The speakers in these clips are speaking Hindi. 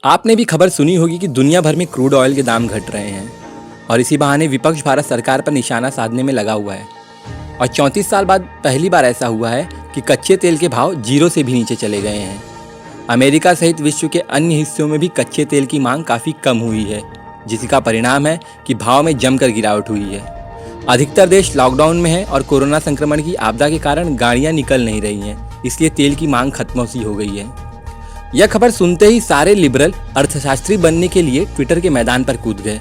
आपने भी खबर सुनी होगी कि दुनिया भर में क्रूड ऑयल के दाम घट रहे हैं और इसी बहाने विपक्ष भारत सरकार पर निशाना साधने में लगा हुआ है। और 34 साल बाद पहली बार ऐसा हुआ है कि कच्चे तेल के भाव जीरो से भी नीचे चले गए हैं। अमेरिका सहित विश्व के अन्य हिस्सों में भी कच्चे तेल की मांग काफ़ी कम हुई है, जिसका परिणाम है कि भाव में जमकर गिरावट हुई है। अधिकतर देश लॉकडाउन में है और कोरोना संक्रमण की आपदा के कारण गाड़ियां निकल नहीं रही हैं, इसलिए तेल की मांग खत्म सी हो गई है। यह खबर सुनते ही सारे लिबरल अर्थशास्त्री बनने के लिए ट्विटर के मैदान पर कूद गए।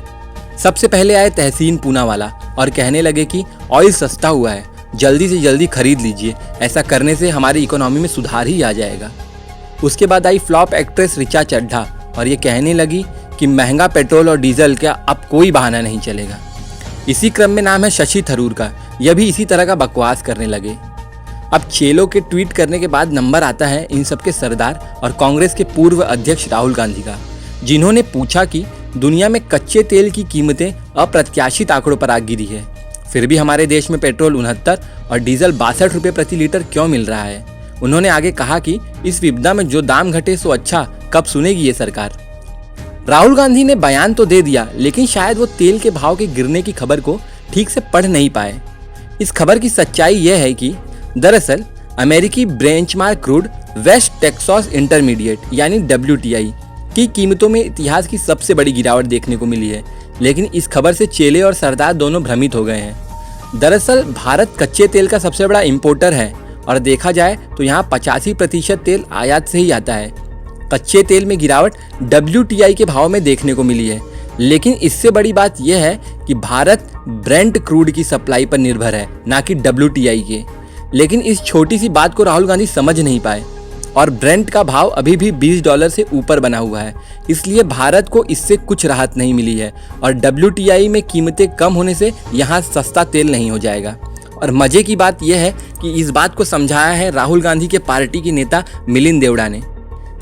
सबसे पहले आए तहसीन पूनावाला और कहने लगे कि ऑयल सस्ता हुआ है, जल्दी से जल्दी खरीद लीजिए, ऐसा करने से हमारी इकोनॉमी में सुधार ही आ जाएगा। उसके बाद आई फ्लॉप एक्ट्रेस ऋचा चड्ढा और ये कहने लगी कि महंगा पेट्रोल और डीजल का अब कोई बहाना नहीं चलेगा। इसी क्रम में नाम है शशि थरूर का, यह भी इसी तरह का बकवास करने लगे। अब चेलों के ट्वीट करने के बाद नंबर आता है इन सबके सरदार और कांग्रेस के पूर्व अध्यक्ष राहुल गांधी का, जिन्होंने पूछा कि दुनिया में कच्चे तेल की कीमतें अप्रत्याशित आंकड़ों पर आ गिरी है, फिर भी हमारे देश में पेट्रोल 69 और डीजल 62 रुपये प्रति लीटर क्यों मिल रहा है। उन्होंने आगे कहा कि इस विपदा में जो दाम घटे सो अच्छा, कब सुनेगी ये सरकार। राहुल गांधी ने बयान तो दे दिया, लेकिन शायद वो तेल के भाव के गिरने की खबर को ठीक से पढ़ नहीं पाए। इस खबर की सच्चाई यह है कि दरअसल अमेरिकी benchmark crude West Texas intermediate यानी WTI की कीमतों में इतिहास की सबसे बड़ी गिरावट देखने को मिली है, लेकिन इस खबर से चेले और सरदार दोनों भ्रमित हो गए हैं। दरअसल भारत कच्चे तेल का सबसे बड़ा इंपोर्टर है और देखा जाए तो यहाँ 85% तेल आयात से ही आता है। कच्चे तेल में गिरावट WTI के भाव में देखने को मिली है, लेकिन इससे बड़ी बात यह है कि भारत ब्रेंट क्रूड की सप्लाई पर निर्भर है, ना कि WTI के। लेकिन इस छोटी सी बात को राहुल गांधी समझ नहीं पाए और ब्रेंट का भाव अभी भी $20 से ऊपर बना हुआ है, इसलिए भारत को इससे कुछ राहत नहीं मिली है और WTI में कीमतें कम होने से यहाँ सस्ता तेल नहीं हो जाएगा। और मजे की बात यह है कि इस बात को समझाया है राहुल गांधी के पार्टी के नेता मिलिंद देवड़ा ने।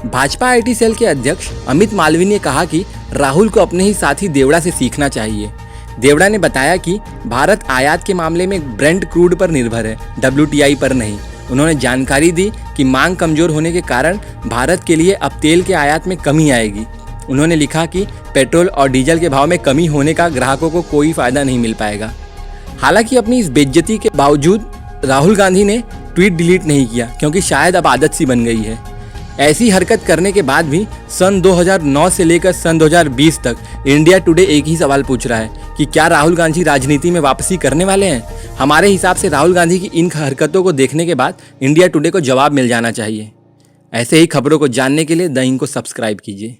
भाजपा IT सेल के अध्यक्ष अमित मालवीय ने कहा कि राहुल को अपने ही साथी देवड़ा से सीखना चाहिए। देवड़ा ने बताया कि भारत आयात के मामले में ब्रेंट क्रूड पर निर्भर है, WTI पर नहीं। उन्होंने जानकारी दी कि मांग कमजोर होने के कारण भारत के लिए अब तेल के आयात में कमी आएगी। उन्होंने लिखा कि पेट्रोल और डीजल के भाव में कमी होने का ग्राहकों को कोई फायदा नहीं मिल पाएगा। हालांकि अपनी इस बेइज्जती के बावजूद राहुल गांधी ने ट्वीट डिलीट नहीं किया, क्योंकि शायद अब आदत सी बन गई है। ऐसी हरकत करने के बाद भी सन 2009 से लेकर सन 2020 तक इंडिया टुडे एक ही सवाल पूछ रहा है कि क्या राहुल गांधी राजनीति में वापसी करने वाले हैं। हमारे हिसाब से राहुल गांधी की इन हरकतों को देखने के बाद इंडिया टुडे को जवाब मिल जाना चाहिए। ऐसे ही खबरों को जानने के लिए द हिंद को सब्सक्राइब कीजिए।